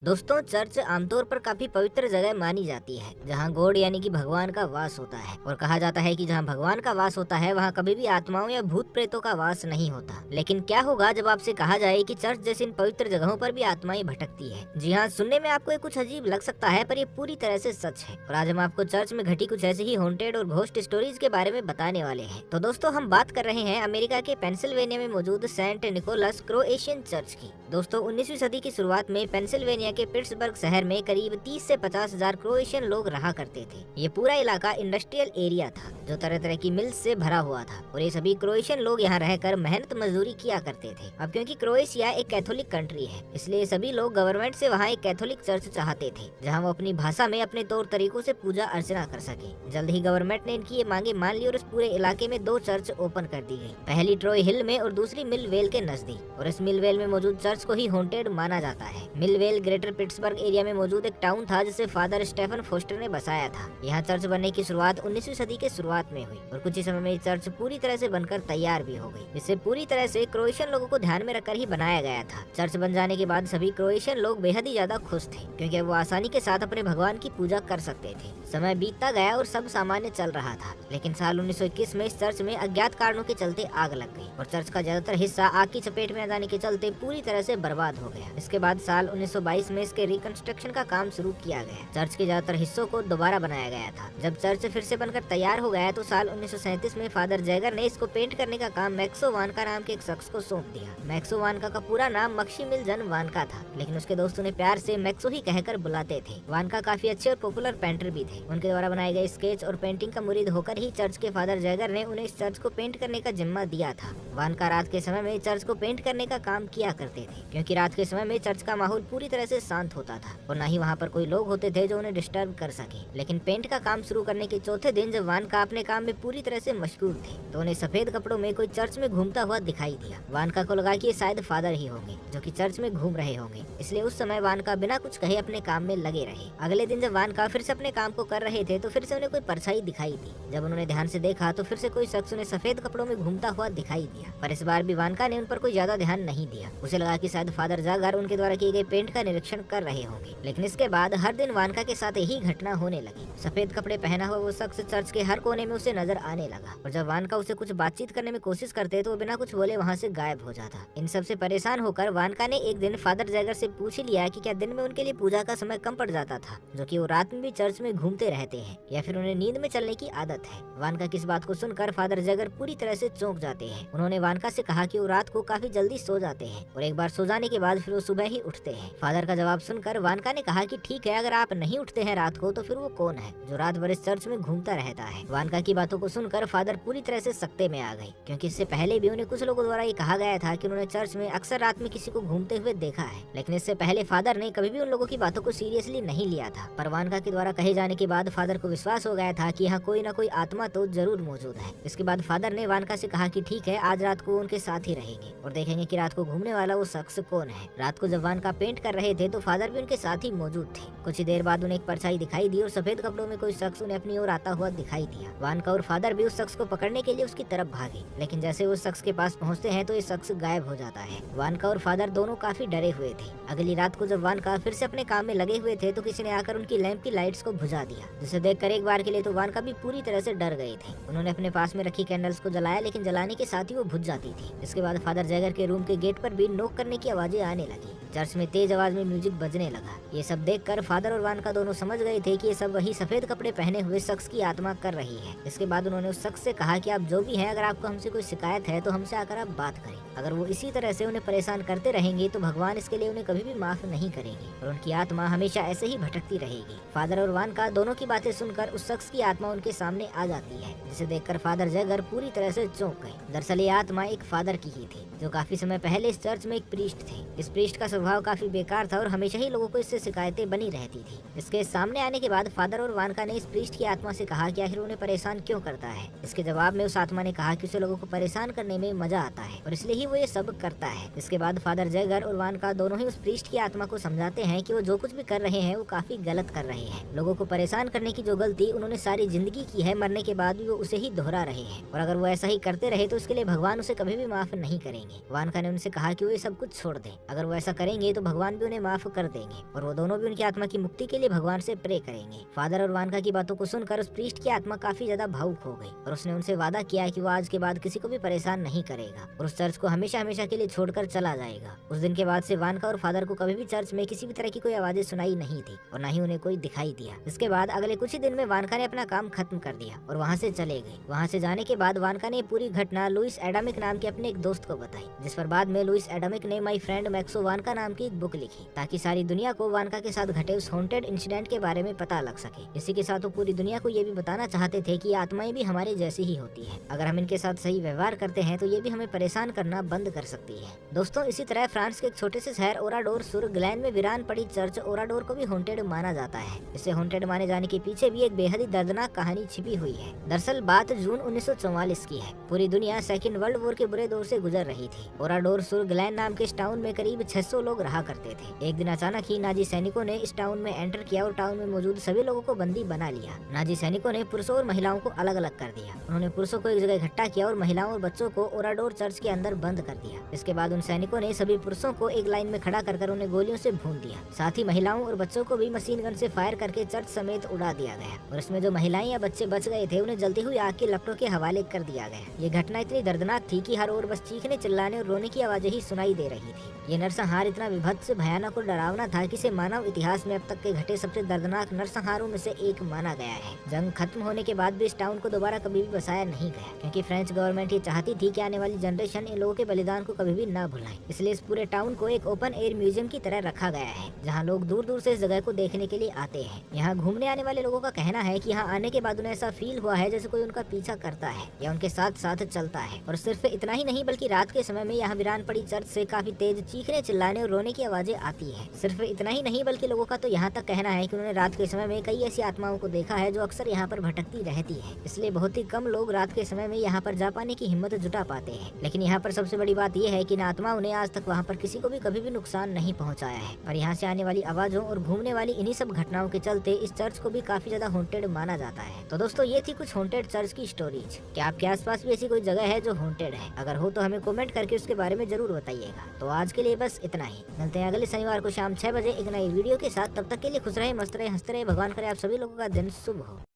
दोस्तों, चर्च आमतौर पर काफी पवित्र जगह मानी जाती है, जहाँ गॉड यानी कि भगवान का वास होता है। और कहा जाता है कि जहाँ भगवान का वास होता है वहाँ कभी भी आत्माओं या भूत प्रेतों का वास नहीं होता। लेकिन क्या होगा जब आपसे कहा जाए कि चर्च जैसी इन पवित्र जगहों पर भी आत्माएं भटकती है। जी हाँ, सुनने में आपको ये कुछ अजीब लग सकता है, पर ये पूरी तरह से सच है। और आज हम आपको चर्च में घटी कुछ ऐसी ही हॉन्टेड और घोस्ट स्टोरीज के बारे में बताने वाले हैं। तो दोस्तों, हम बात कर रहे हैं अमेरिका के पेंसिल्वेनिया में मौजूद सेंट निकोलस क्रोएशियन चर्च की। दोस्तों, 19वीं सदी की शुरुआत में पेंसिल्वेनिया के पिट्सबर्ग शहर में करीब 30 से 50 हजार क्रोएशियन लोग रहा करते थे। ये पूरा इलाका इंडस्ट्रियल एरिया था, जो तरह तरह की मिल्स से भरा हुआ था। और ये सभी क्रोएशियन लोग यहाँ रहकर मेहनत मजदूरी किया करते थे। अब क्योंकि क्रोएशिया एक कैथोलिक कंट्री है, इसलिए सभी लोग गवर्नमेंट से वहाँ एक कैथोलिक चर्च चाहते थे, जहाँ वो अपनी भाषा में अपने तौर तरीकों से पूजा अर्चना कर सके। जल्द ही गवर्नमेंट ने इनकी ये मांगे मान ली और इस पूरे इलाके में 2 चर्च ओपन कर दी गई, पहली ट्रॉय हिल में और दूसरी मिलवेल के नजदीक। और इस मिलवेल में मौजूद चर्च को ही हॉन्टेड माना जाता है। मिलवेल ग्रेटर पिट्सबर्ग एरिया में मौजूद एक टाउन था जिसे फादर स्टेफन फोस्टर ने बसाया था। यहाँ चर्च बनने की शुरुआत 19वीं सदी के शुरुआत में हुई और कुछ ही समय में चर्च पूरी तरह से बनकर तैयार भी हो गई। इसे पूरी तरह से क्रोएशियन लोगों को ध्यान में रखकर ही बनाया गया था। चर्च बन जाने के बाद सभी क्रोएशियन लोग बेहद ही ज्यादा खुश थे, क्योंकि वो आसानी के साथ अपने भगवान की पूजा कर सकते थे। समय बीतता गया और सब सामान्य चल रहा था, लेकिन साल 1921 में इस चर्च में अज्ञात कारणों के चलते आग लग गई और चर्च का ज्यादातर हिस्सा आग की चपेट में आ जाने के चलते पूरी तरह से बर्बाद हो गया। इसके बाद साल 1922 में इसके रिकंस्ट्रक्शन का काम शुरू किया गया। चर्च के ज्यादातर हिस्सों को दोबारा बनाया गया था। जब चर्च फिर से बनकर तैयार हो गया तो साल 1937 में फादर जैगर ने इसको पेंट करने का काम मैक्सो वानका नाम के एक शख्स को सौंप दिया। मैक्सो वानका का पूरा नाम मक्सिमिलियन वानका था, लेकिन उसके दोस्तों ने प्यार से मैक्सो ही कहकर बुलाते थे। वानका काफी अच्छे और पॉपुलर पेंटर भी थे। उनके द्वारा बनाए गए स्केच और पेंटिंग का मुरीद होकर ही चर्च के फादर जैगर ने उन्हें इस चर्च को पेंट करने का जिम्मा दिया था। वानका रात के समय में चर्च को पेंट करने का काम किया करते थे, क्योंकि रात के समय में चर्च का माहौल पूरी तरह से शांत होता था और न ही वहाँ पर कोई लोग होते थे जो उन्हें डिस्टर्ब कर सके। लेकिन पेंट का काम शुरू करने के चौथे दिन जब वानका अपने काम में पूरी तरह से मशगूल थे, तो उन्हें सफेद कपड़ों में कोई चर्च में घूमता हुआ दिखाई दिया। वानका को लगा कि ये शायद फादर ही होंगे जो कि चर्च में घूम रहे होंगे, इसलिए उस समय वानका बिना कुछ कहे अपने काम में लगे रहे। अगले दिन जब वानका फिर से अपने काम को कर रहे थे तो फिर से उन्हें कोई परछाई दिखाई दी। जब उन्होंने ध्यान से देखा तो फिर से कोई शख्स उन्हें सफेद कपड़ों में घूमता हुआ दिखाई दिया, पर इस बार भी वानका ने उन पर कोई ज्यादा ध्यान नहीं दिया। उसे लगा कि शायद फादर जागर उनके द्वारा किए गए पेंट का निरीक्षण कर रहे होंगे। लेकिन इसके बाद हर दिन वानका के साथ यही घटना होने लगी। सफेद कपड़े पहना हुआ वो शख्स चर्च के हर कोने में उसे नजर आने लगा और जब वानका उसे कुछ बातचीत करने में कोशिश करते तो वो बिना कुछ बोले वहाँ से गायब हो जाता। इन सब से परेशान होकर वानका ने एक दिन फादर जैगर से पूछ लिया कि क्या दिन में उनके लिए पूजा का समय कम पड़ जाता था, जो कि वो रात में भी चर्च में घूमते रहते हैं, या फिर उन्हें नींद में चलने की आदत है। वानका की इस बात को सुनकर फादर जैगर पूरी तरह से चौंक जाते हैं। उन्होंने वानका से कहा कि वो रात को काफी जल्दी सो जाते हैं और एक बार सो जाने के बाद फिर वो सुबह ही उठते हैं। फादर का जवाब सुनकर वानका ने कहा कि ठीक है, अगर आप नहीं उठते हैं रात को तो फिर वो कौन है जो रात भर इस चर्च में घूमता रहता है। वानका की बातों को सुनकर फादर पूरी तरह से सकते में आ गए, क्योंकि इससे पहले भी उन्हें कुछ लोगों द्वारा ये कहा गया था कि उन्होंने चर्च में अक्सर रात में किसी को घूमते हुए देखा है। लेकिन इससे पहले फादर ने कभी भी उन लोगों की बातों को सीरियसली नहीं लिया था। पर वानका के द्वारा कहे जाने के बाद फादर को विश्वास हो गया था कि यहाँ कोई न कोई आत्मा तो जरूर मौजूद है। इसके बाद फादर ने वानका से कहा कि ठीक है, आज रात को उनके साथ ही रहेंगे और देखेंगे कि रात को घूमने वाला वो शख्स कौन है। रात को जब वानका पेंट कर रहे थे तो फादर भी उनके साथ ही मौजूद थे। कुछ ही देर बाद उन्हें एक परछाई दिखाई दी और सफेद कपड़ों में कोई शख्स उन्हें अपनी ओर आता हुआ दिखाई दिया। वानका और फादर भी उस शख्स को पकड़ने के लिए उसकी तरफ भागे, लेकिन जैसे उस शख्स के पास पहुंचते हैं तो ये शख्स गायब हो जाता है। वानका और फादर दोनों काफी डरे हुए थे। अगली रात को जब वानका फिर से अपने काम में लगे हुए थे तो किसी ने आकर उनकी लैंप की लाइट्स को बुझा दिया, जिसे देखकर एक बार के लिए तो वानका भी पूरी तरह से डर गए थे। उन्होंने अपने पास में रखी कैंडल्स को जलाया, लेकिन जलाने के साथ ही वो बुझ जाती थी। इसके बाद फादर जैगर के रूम के गेट पर भी नॉक करने की आवाजें आने लगी। चर्च में तेज आवाज में म्यूजिक बजने लगा। ये सब देखकर फादर और वानका दोनों समझ गए थे कि ये सब वही सफेद कपड़े पहने हुए शख्स की आत्मा कर रही है। इसके बाद उन्होंने उस शख्स से कहा कि आप जो भी हैं, अगर आपको हमसे कोई शिकायत है तो हमसे आकर आप बात करें। अगर वो इसी तरह से उन्हें परेशान करते रहेंगे तो भगवान इसके लिए उन्हें कभी भी माफ नहीं करेंगे और उनकी आत्मा हमेशा ऐसे ही भटकती रहेगी। फादर और वानका दोनों की बातें सुनकर उस शख्स की आत्मा उनके सामने आ जाती है, जिसे देखकर फादर जैगर पूरी तरह से चौंक गए। दरअसल ये आत्मा एक फादर की ही थी, जो काफी समय पहले इस चर्च में एक प्रीस्ट थे। इस प्रीस्ट का स्वभाव काफी बेकार था और हमेशा ही लोगों को इससे शिकायतें बनी रहती थी। इसके सामने आने के बाद फादर और वानका ने इस प्रीस्ट की आत्मा से कहा कि आखिर उन्हें परेशान क्यों करता है। इसके जवाब में उस आत्मा ने कहा कि उसे लोगों को परेशान करने में मजा आता है और इसलिए ही वो ये सब करता है। इसके बाद फादर जैगर और वानका दोनों ही उस प्रीस्ट की आत्मा को समझाते हैं कि वो जो कुछ भी कर रहे हैं वो काफी गलत कर रहे हैं। लोगों को परेशान करने की जो गलती उन्होंने सारी जिंदगी की है, मरने के बाद भी वो उसे ही दोहरा रहे हैं और अगर वो ऐसा ही करते रहे तो उसके लिए भगवान उसे कभी भी माफ नहीं करेंगे। वानका ने उनसे कहा कि वो ये सब कुछ छोड़ दें। अगर वो ऐसा करेंगे तो भगवान भी उन्हें माफ माफ कर देंगे और वो दोनों भी उनकी आत्मा की मुक्ति के लिए भगवान से प्रे करेंगे। फादर और वानका की बातों को सुनकर उस प्रीस्ट की आत्मा काफी ज्यादा भावुक हो गई और उसने उनसे वादा किया कि वो आज के बाद किसी को भी परेशान नहीं करेगा और उस चर्च को हमेशा हमेशा के लिए छोड़कर चला जाएगा। उस दिन के बाद से वानका और फादर को कभी भी चर्च में किसी भी तरह की कोई आवाजें सुनाई नहीं थी और न ही उन्हें कोई दिखाई दिया। इसके बाद अगले कुछ ही दिन में वानका ने अपना काम खत्म कर दिया और वहाँ से चले गए। वहाँ से जाने के बाद वानका ने पूरी घटना लुइस एडामिक नाम के अपने एक दोस्त को बताई, जिस पर बाद में लुइस एडामिक ने माई फ्रेंड मैक्सो वानका नाम की एक बुक लिखी ताकि सारी दुनिया को वानका के साथ घटे उस हॉन्टेड इंसिडेंट के बारे में पता लग सके। इसी के साथ वो पूरी दुनिया को ये भी बताना चाहते थे कि आत्माएं भी हमारे जैसी ही होती है। अगर हम इनके साथ सही व्यवहार करते हैं तो ये भी हमें परेशान करना बंद कर सकती है। दोस्तों, इसी तरह फ्रांस के एक छोटे से शहर ओराडोर सुर ग्लैन में वीरान पड़ी चर्च ओराडोर को भी हॉन्टेड माना जाता है। इसे हॉन्टेड माने जाने के पीछे भी एक बेहद ही दर्दनाक कहानी छिपी हुई है। दरअसल बात जून 1944 की है। पूरी दुनिया सेकेंड वर्ल्ड वॉर के बुरे दौर से गुजर रही थी। ओराडोर सुर ग्लैन नाम के इस टाउन में करीब 600 लोग रहा करते थे। एक दिन अचानक ही नाजी सैनिकों ने इस टाउन में एंटर किया और टाउन में मौजूद सभी लोगों को बंदी बना लिया। नाजी सैनिकों ने पुरुषों और महिलाओं को अलग अलग कर दिया। उन्होंने पुरुषों को एक जगह इकट्ठा किया और महिलाओं और बच्चों को ओराडोर चर्च के अंदर बंद कर दिया। इसके बाद उन सैनिकों ने सभी पुरुषों को एक लाइन में खड़ा कर उन्हें गोलियों से भून दिया। साथ ही महिलाओं और बच्चों को भी मशीन गन से फायर करके चर्च समेत उड़ा दिया गया और इसमें जो महिलाएं या बच्चे बच गए थे उन्हें जलती हुई आग की लपटों के हवाले कर दिया गया। ये घटना इतनी दर्दनाक थी कि हर ओर बस चीखने, चिल्लाने और रोने की आवाजें ही सुनाई दे रही थी। ये नरसंहार इतना विभत्स, भयानक और डरावना था कि इसे मानव इतिहास में अब तक के घटे सबसे दर्दनाक नरसंहारों में से एक माना गया है। जंग खत्म होने के बाद भी इस टाउन को दोबारा कभी भी बसाया नहीं गया, क्योंकि फ्रेंच गवर्नमेंट ये चाहती थी कि आने वाली जनरेशन इन लोगों के बलिदान को कभी भी न भुलाए। इसलिए इस पूरे टाउन को एक ओपन एयर म्यूजियम की तरह रखा गया है, जहाँ लोग दूर दूर से इस जगह को देखने के लिए आते हैं। यहाँ घूमने आने वाले लोगों का कहना है कि यहाँ आने के बाद उन्हें ऐसा फील हुआ है जैसे कोई उनका पीछा करता है या उनके साथ साथ चलता है। और सिर्फ इतना ही नहीं, बल्कि रात के समय में यहाँ वीरान पड़ी चर्च से काफी तेज चीखने, चिल्लाने और रोने की आवाजें आती है। सिर्फ इतना ही नहीं, बल्कि लोगों का तो यहाँ तक कहना है कि उन्होंने रात के समय में कई ऐसी आत्माओं को देखा है जो अक्सर यहाँ पर भटकती रहती है। इसलिए बहुत ही कम लोग रात के समय में यहाँ पर जा पाने की हिम्मत जुटा पाते हैं। लेकिन यहाँ पर सबसे बड़ी बात यह है कि इन आत्माओं ने आज तक वहाँ पर किसी को भी कभी भी नुकसान नहीं पहुँचाया है। और यहाँ से आने वाली आवाजों और घूमने वाली इन्हीं सब घटनाओं के चलते इस चर्च को भी काफी ज्यादा हॉन्टेड माना जाता है। तो दोस्तों, ये थी कुछ हॉन्टेड चर्च की स्टोरीज। क्या आपके आसपास भी ऐसी कोई जगह है जो हॉन्टेड है? अगर हो तो हमें कमेंट करके उसके बारे में जरूर बताइएगा। तो आज के लिए बस इतना ही। मिलते हैं अगले शनिवार को शाम 6 बजे एक नई वीडियो के साथ। तब तक के लिए खुश रहे, मस्त रहे, हंसते रहे। भगवान करे आप सभी लोगों का दिन शुभ हो।